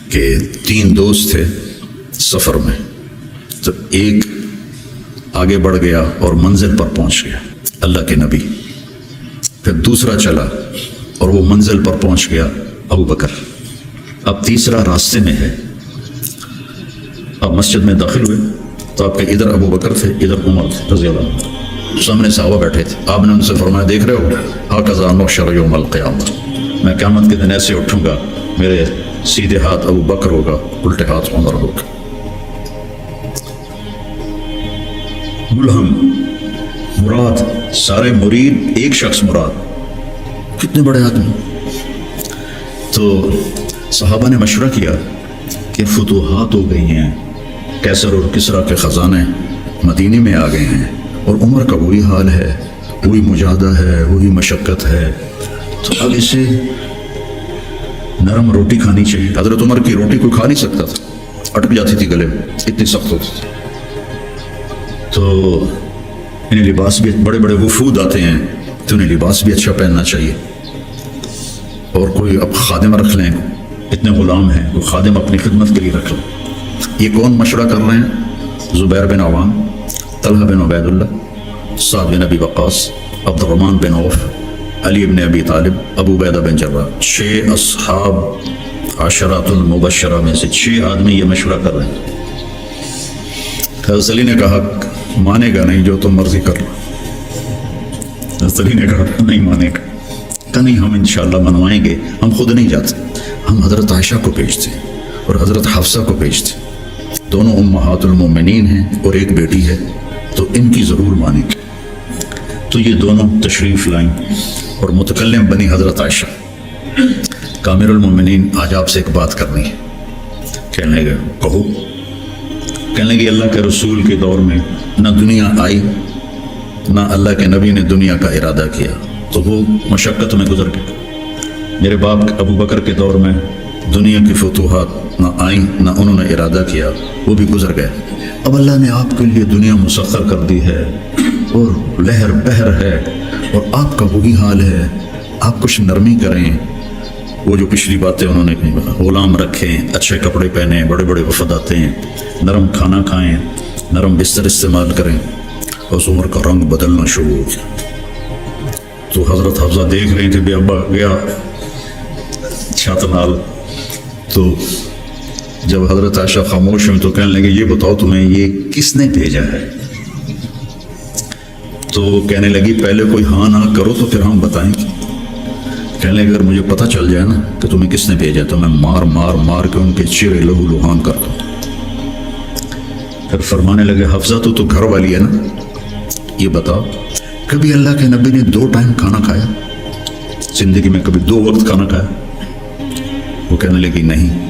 کہ 3 دوست تھے سفر میں، تو ایک آگے بڑھ گیا اور منزل پر پہنچ گیا، اللہ کے نبی، پھر دوسرا چلا اور وہ منزل پر پہنچ گیا، ابو بکر، اب تیسرا راستے میں ہے۔ اب مسجد میں داخل ہوئے تو آپ کے ادھر ابو بکر تھے، ادھر عمر تھے رضی اللہ عنہ، سامنے صحابہ بیٹھے تھے۔ آپ نے ان سے فرمایا، دیکھ رہے ہو ہاکذا نحشر یوم القیامہ، میں قیامت کے دن ایسے اٹھوں گا، میرے سیدھے ہاتھ ابو بکر ہوگا، الٹے ہاتھ عمر ہوگا۔ ملہم مراد، سارے مرید، ایک شخص مراد، کتنے بڑے آدمی۔ تو صحابہ نے مشورہ کیا کہ فتوحات ہو گئی ہیں، کیسر اور کسرا کے خزانے مدینے میں آ گئے ہیں، اور عمر کا وہی حال ہے، وہی مجاہدہ ہے، وہی مشقت ہے، تو اب اسے نرم روٹی کھانی چاہیے۔ حضرت عمر کی روٹی کوئی کھا نہیں سکتا تھا، اٹک جاتی تھی گلے میں، اتنی سخت ہوتی تھی۔ تو انہیں لباس بھی، بڑے بڑے وفود آتے ہیں تو انہیں لباس بھی اچھا پہننا چاہیے، اور کوئی اب خادم رکھ لیں، اتنے غلام ہیں، کوئی خادم اپنی خدمت کے لیے رکھ لیں۔ یہ کون مشورہ کر رہے ہیں؟ زبیر بن عوام، طلحہ بن عبید اللہ، سعد بن ابی وقاص، عبد الرحمن بن عوف، علی بن ابی طالب، ابو عبیدہ بن جراح، 6 اصحاب عشرات المبشرہ میں سے 6 آدمی یہ مشورہ کر رہے ہیں۔ حضرت علی نے کہا مانے گا نہیں، جو تم مرضی کر لو۔ حضرت علی نے کہا نہیں مانے گا، کہ نہیں ہم انشاءاللہ منوائیں گے، ہم خود نہیں جاتے، ہم حضرت عائشہ کو بھیجتے اور حضرت حفصہ کو بھیجتے، دونوں امہات المومنین ہیں اور ایک بیٹی ہے، تو ان کی ضرور مانیں گے۔ تو یہ دونوں تشریف لائیں اور متکلم بنی حضرت عائشہ، کامر المومنین آج آپ سے ایک بات کرنی ہے۔ کہنے لگے کہو، کہنے لگے اللہ کے رسول کے دور میں نہ دنیا آئی، نہ اللہ کے نبی نے دنیا کا ارادہ کیا، تو وہ مشقت میں گزر گئے۔ میرے باپ ابو بکر کے دور میں دنیا کی فتوحات نہ آئیں، نہ انہوں نے ارادہ کیا، وہ بھی گزر گئے۔ اب اللہ نے آپ کے لیے دنیا مسخر کر دی ہے، اور لہر بہر ہے، اور آپ کا وہی حال ہے، آپ کچھ نرمی کریں۔ وہ جو پچھلی باتیں انہوں نے کہیں، غلام رکھیں، اچھے کپڑے پہنیں، بڑے بڑے وفد آتے ہیں، نرم کھانا کھائیں، نرم بستر استعمال کریں، اور عمر کا رنگ بدلنا شروع ہو گیا۔ تو حضرت حفصہ دیکھ رہی تھی، بے ابا گیا چھت نال، تو جب حضرت عائشہ خاموش ہوئی تو کہنے لگے یہ بتاؤ تمہیں یہ کس نے بھیجا ہے؟ تو کہنے لگی پہلے کوئی ہاں نہ کرو تو پھر ہم بتائیں گے۔ کہنے لگے اگر مجھے پتہ چل جائے نا کہ تمہیں کس نے بھیجا تو میں مار مار مار کے ان کے چہرے لہو لہان کر دوں۔ پھر فرمانے لگے حفصہ تو گھر والی ہے نا، یہ بتاؤ کبھی اللہ کے نبی نے 2 ٹائم کھانا کھایا؟ زندگی میں کبھی 2 وقت کھانا کھایا؟ وہ کہنے لگی نہیں۔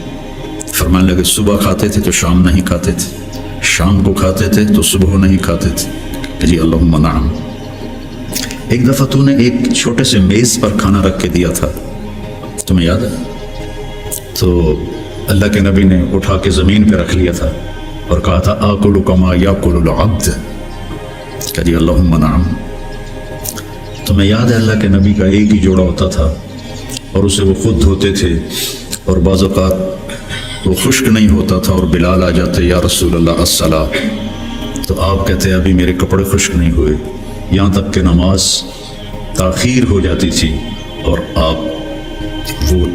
فرمانے لگے صبح کھاتے تھے تو شام نہیں کھاتے تھے، شام کو کھاتے تھے تو صبح نہیں کھاتے تھے۔ جی اللہم نعم۔ ایک دفعہ تو نے ایک چھوٹے سے میز پر کھانا رکھ کے دیا تھا، تمہیں یاد ہے؟ تو اللہ کے نبی نے اٹھا کے زمین پہ رکھ لیا تھا اور کہا تھا آکل کما یاکل العبد، کہ جی اللہم نعم۔ تمہیں یاد ہے اللہ کے نبی کا ایک ہی جوڑا ہوتا تھا اور اسے وہ خود دھوتے تھے، اور بعض اوقات وہ خشک نہیں ہوتا تھا اور بلال آ جاتے یا رسول اللہ الصلاۃ، تو آپ کہتے ابھی میرے کپڑے خشک نہیں ہوئے، یہاں تک کہ نماز تاخیر ہو جاتی تھی اور آپ وہ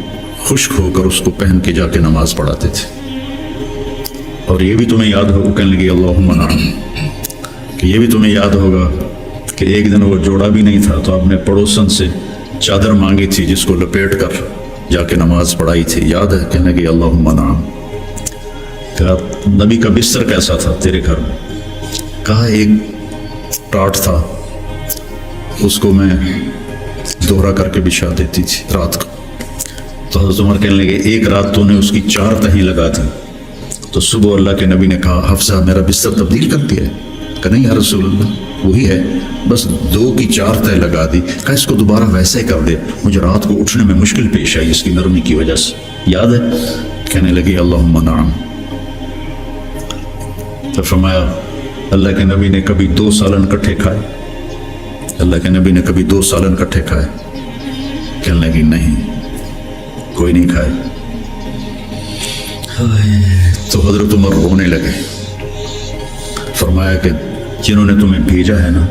خشک ہو کر اس کو پہن کے جا کے نماز پڑھاتے تھے۔ اور یہ بھی تمہیں یاد ہوگا، کہنے لگی اللہم نعم، کہ یہ بھی تمہیں یاد ہوگا کہ ایک دن وہ جوڑا بھی نہیں تھا تو آپ نے پڑوسن سے چادر مانگی تھی جس کو لپیٹ کر جا کے نماز پڑھائی تھی، یاد ہے؟ کہنے لگی اللہم نعم۔ کہا نبی کا بستر کیسا تھا تیرے گھر میں؟ کہا ایک ٹاٹ تھا، اس کو میں دوہرا کر کے بچھا دیتی تھی رات کو۔ تو حضرت عمر کہنے لگے ایک رات تو نے اس کی 4 تہیں لگا دی، تو صبح اللہ کے نبی نے کہا حفصہ میرا بستر تبدیل کر دیا ہے؟ کہ نہیں یا رسول اللہ وہی ہے، بس 2 کی 4 تہیں لگا دی۔ کہا اس کو دوبارہ ویسے کر دے، مجھے رات کو اٹھنے میں مشکل پیش آئی اس کی نرمی کی وجہ سے، یاد ہے؟ کہنے لگی اللہم نعم۔ تو فرمایا اللہ کے نبی نے کبھی 2 سالن کٹھے کھائے؟ اللہ کے نبی نے کبھی 2 سالن کٹھے کھائے؟ کہنے لگی نہیں، کوئی نہیں کھائے۔ تو حضرت عمر رونے لگے. فرمایا کہ جنہوں نے تمہیں بھیجا ہے نا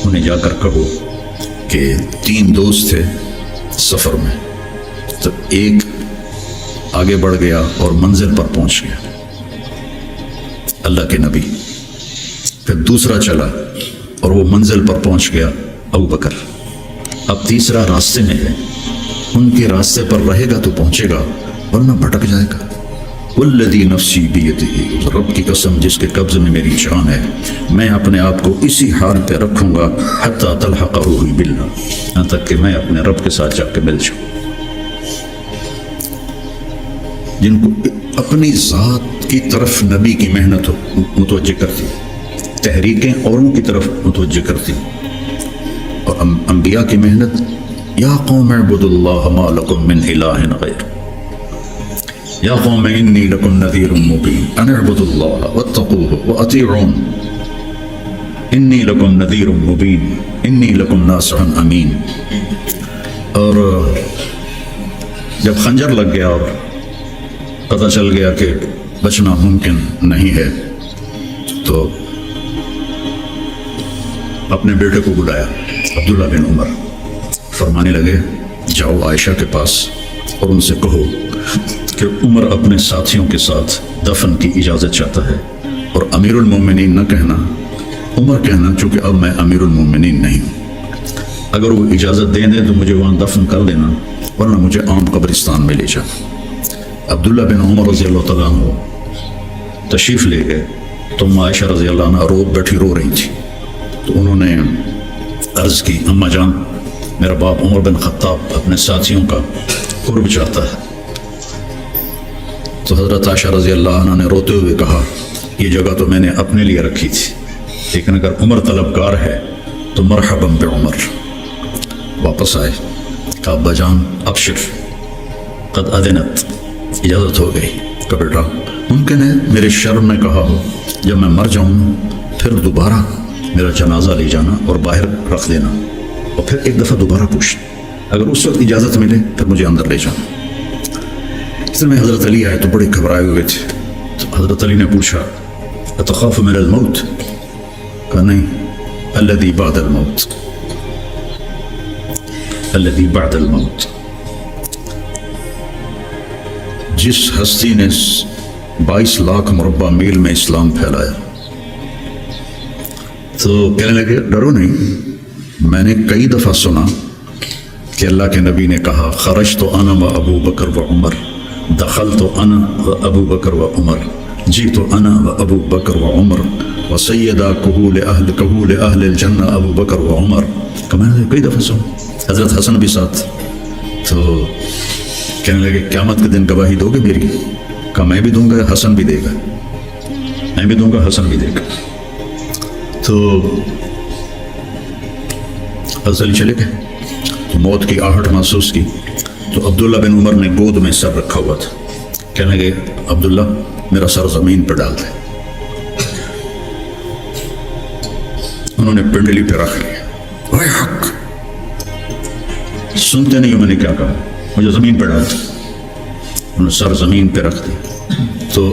انہیں جا کر کہو کہ 3 دوست تھے سفر میں، تو ایک آگے بڑھ گیا اور منزل پر پہنچ گیا اللہ کے نبی، پھر دوسرا چلا اور وہ منزل پر پہنچ گیا ابو بکر، اب تیسرا راستے میں ہے، ان کے راستے پر رہے گا تو پہنچے گا ورنہ بھٹک جائے گا. والذی نفسی بیدہ، رب کی قسم جس کے قبضے میں میری جان ہے، میں اپنے آپ کو اسی حال پہ رکھوں گا حتی تلحقہ باللہ، یہاں تک کہ میں اپنے رب کے ساتھ جا کے مل جاؤں. جن کو اپنی ذات کی طرف نبی کی محنت متوجہ کرتی، تحریکیں اوروں کی طرف متوجہ کرتی، اور انبیاء کی محنت یا قوم اعبدوا اللہ ما لکم من الہ غیر، یا قوم انی لکم نذیر مبین ان اعبدوا اللہ واتقوہ واطیعون انی لکم نذیر مبین انی لکم ناصح امین. اور جب خنجر لگ گیا اور پتہ چل گیا کہ بچنا ممکن نہیں ہے تو اپنے بیٹے کو بلایا عبداللہ بن عمر، فرمانے لگے جاؤ عائشہ کے پاس اور ان سے کہو کہ عمر اپنے ساتھیوں کے ساتھ دفن کی اجازت چاہتا ہے، اور امیر المومنین نہ کہنا، عمر کہنا، چونکہ اب میں امیر المومنین نہیں ہوں. اگر وہ اجازت دیں تو مجھے وہاں دفن کر دینا ورنہ مجھے عام قبرستان میں لے جانا. عبداللہ بن عمر رضی اللہ تعالیٰ عنہ تشریف لے گئے تو عائشہ رضی اللہ عنہ رو بیٹھی رو رہی تھی، تو انہوں نے عرض کی اماں جان میرا باپ عمر بن خطاب اپنے ساتھیوں کا قرب چاہتا ہے. تو حضرت عائشہ رضی اللہ عنہ نے روتے ہوئے کہا یہ جگہ تو میں نے اپنے لیے رکھی تھی، لیکن اگر عمر طلبگار ہے تو مرحبا بعمر. واپس آئے کہا ابا جان ابشر قد اذنت، اجازت ہو گئی. کہ بیٹا ممکن ہے میرے شرم نے کہا ہو جب میں مر جاؤں پھر دوبارہ میرا جنازہ لے جانا اور باہر رکھ دینا اور پھر ایک دفعہ دوبارہ پوچھنا، اگر اس وقت اجازت ملے پھر مجھے اندر لے جانا. اس میں حضرت علی آئے تو بڑے گھبرائے ہوئے تھے، تو حضرت علی نے پوچھا اتخاف من الموت؟ کہا نہیں، الذی بعد الموت، الذی بعد الموت. جس ہستی نے 22 لاکھ مربع میل میں اسلام پھیلایا، تو کہنے لگے ڈرو نہیں، میں نے کئی دفعہ سنا کہ اللہ کے نبی نے کہا خرج تو انا و ابو بکر و عمر، دخل تو انا و ابو بکر و عمر، جی تو انا و ابو بکر و عمر و سیدہ کہول اہل الجنہ ابو بکر و عمر. کہ میں نے کئی دفعہ سنا، حضرت حسن بھی ساتھ. تو کہنے لگے قیامت کے دن گواہی دو گے میری؟ کہا میں بھی دوں گا، حسن بھی دے گا، میں بھی دوں گا، حسن بھی دے گا. تو حضرت علی چلے گئے تو موت کی آہٹ محسوس کی تو عبداللہ بن عمر نے گود میں سر رکھا ہوا تھا، کہنے لگے عبداللہ میرا سر زمین پہ ڈال دے. انہوں نے پنڈلی پہ رکھ لیا، اے حق سنتے نہیں ہو میں نے کیا کہا، مجھے زمین پہ ڈال دے. انہوں نے سر زمین پہ رکھ دیا تو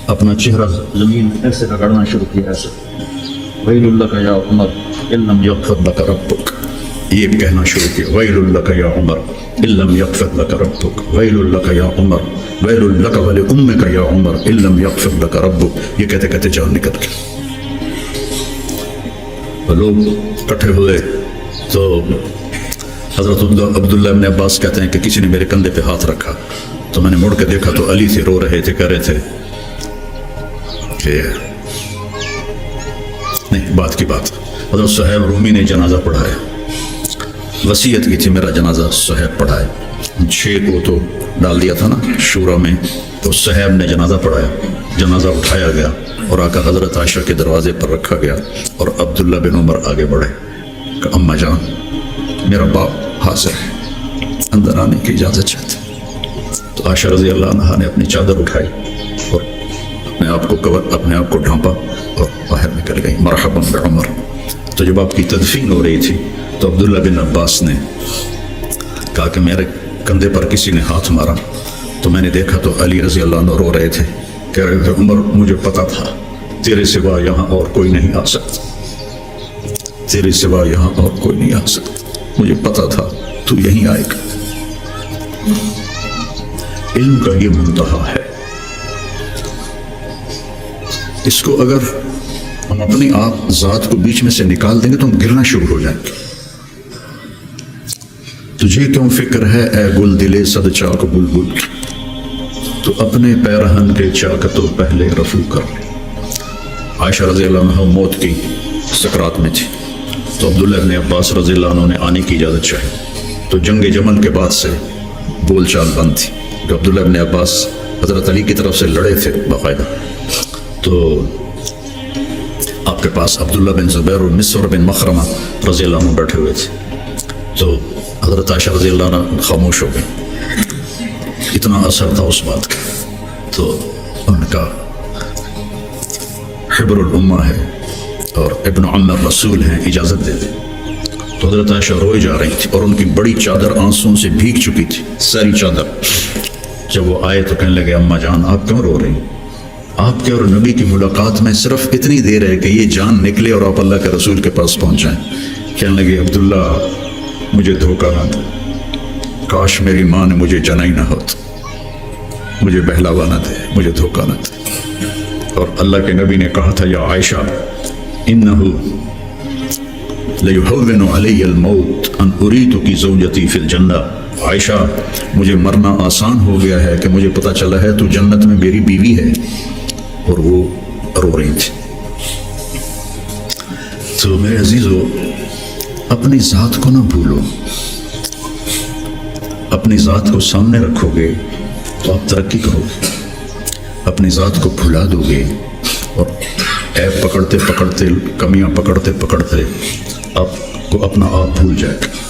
اپنا چہرہ زمین ایسے رگڑنا شروع کیا، ایسے ویل لک یا عمر ان لم یغفر لک ربک، یہ کہنا شروع کیا ویل لک یا عمر ان لم یغفر لک ربک، ویل لک یا عمر، ویل لک ولامک یا عمر ان لم یغفر لک ربک. یہ کہتے کہتے جان نکل گئی. لوگ اکٹھے ہوئے تو حضرت عبداللہ ابن عباس کہتے ہیں کہ کسی نے میرے کندھے پہ ہاتھ رکھا تو میں نے مڑ کے دیکھا تو علی سے رو رہے تھے، کہہ رہے تھے کہ نہیں بات کی بات. حضرت صہیب رومی نے جنازہ پڑھایا، وصیت کی تھی میرا جنازہ صہیب پڑھائے. 6 کو تو ڈال دیا تھا نا شورا میں، تو صہیب نے جنازہ پڑھایا، جنازہ اٹھایا گیا اور آ کر حضرت عائشہ کے دروازے پر رکھا گیا اور عبداللہ بن عمر آگے بڑھے کہ اماں جان میرا باپ حاضر ہے، اندر آنے کی اجازت چاہتے. تو عائشہ رضی اللہ عنہا نے اپنی چادر اٹھائی اور اپنے آپ کو ڈھانپا اور باہر نکل گئی. مرحبا بعمر. تو جب آپ کی تدفین ہو رہی تھی تو عبداللہ بن عباس نے کہا کہ میرے کندھے پر کسی نے ہاتھ مارا تو میں نے دیکھا تو علی رضی اللہ عنہ رو رہے تھے، کہہ رہے تھے عمر مجھے پتا تھا تیرے سوا یہاں اور کوئی نہیں آ سکتا، تیرے سوا یہاں اور کوئی نہیں آ سکتا، مجھے پتا تھا تو یہیں آئے گا۔ علم کا یہ منتہا ہے، اس کو اگر ہم اپنے آپ ذات کو بیچ میں سے نکال دیں گے تو ہم گرنا شروع ہو جائیں گے۔ تجھے کیوں فکر ہے اے گل دلے صد چاک بلبل کی، تو اپنے پیرہن کے چاکتوں پہلے رفو کر لے۔ عائشہ رضی اللہ عنہ موت کی سکرات میں تھی تو عبداللہ ابن عباس رضی اللہ عنہ نے آنے کی اجازت چاہی، تو جنگ جمل کے بعد سے بول چال بند تھی کہ عبداللہ ابن عباس حضرت علی کی طرف سے لڑے تھے باقاعدہ، تو آپ کے پاس عبداللہ بن زبیر اور مسور بن مخرمہ رضی اللہ عنہ بیٹھے ہوئے تھے، تو حضرت عائشہ رضی اللہ عنہ خاموش ہو گئی، اتنا اثر تھا اس بات کا۔ تو ان کا حبر الامہ ہے اور ابن عم الرسول ہیں، اجازت دے دیں۔ تو حضرت عائشہ روئے جا رہی تھی اور ان کی بڑی چادر آنسوں سے بھیگ چکی تھی، ساری چادر۔ جب وہ آئے تو کہنے لگے اماں جان آپ کیوں رو رہی ہیں؟ آپ کے اور نبی کی ملاقات میں صرف اتنی دیر ہے کہ یہ جان نکلے اور آپ اللہ کے رسول کے پاس پہنچ جائیں۔ کہنے لگے عبداللہ مجھے دھوکہ نہ دے، کاش میری ماں نے مجھے جنا ہی نہ ہوتا، مجھے بہلاوا نہ دے، مجھے دھوکہ نہ دے۔ اور اللہ کے نبی نے کہا تھا یا عائشہ انہو لیہون علی الموت ان اریدک زوجتی فی الجنہ، عائشہ مجھے مرنا آسان ہو گیا ہے کہ مجھے پتہ چلا ہے تو جنت میں میری بیوی ہے۔ اور وہ رو رہی تھی۔ تو میرے عزیزو اپنی ذات کو نہ بھولو، اپنی ذات کو سامنے رکھو گے تو آپ ترقی کرو گے، اپنی ذات کو بھلا دو گے اور عیب پکڑتے پکڑتے، کمیاں پکڑتے پکڑتے آپ کو اپنا آپ بھول جائے گا۔